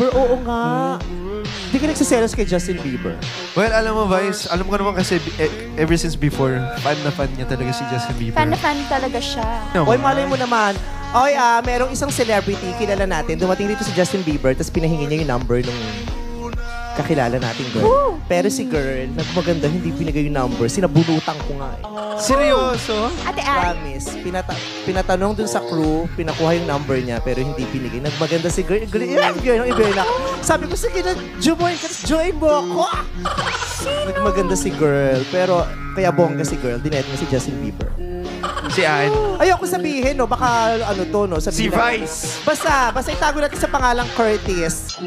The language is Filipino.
Bieber, oo nga. Hindi ka nagsiselos kay Justin Bieber. Well, alam mo, Vice, alam ko naman kasi ever since before, fan na fan niya talaga si Justin Bieber. Fan na fan talaga siya. Oy, malay mo naman. Oy, merong isang celebrity, kilala natin. Dumating dito si Justin Bieber, tapos pinahingi niya yung number nung kakilala nating girl. Pero si girl, nagmaganda, hindi binigay yung number. Sinabunutan ko nga eh. Seryoso? Ate Ann, Promise. Pinatanong dun sa crew, pinakuha yung number niya, pero hindi binigay. Nagmaganda si girl. Girl, sabi ko, sige na, join mo ako. Nagmaganda si girl, pero kaya bongga si girl, dinet mo si Justin Bieber. Si Ann. Ayoko sabihin, no, baka ano to, no, Si sabihin Vice. Basta itago natin sa pangalang Curtis.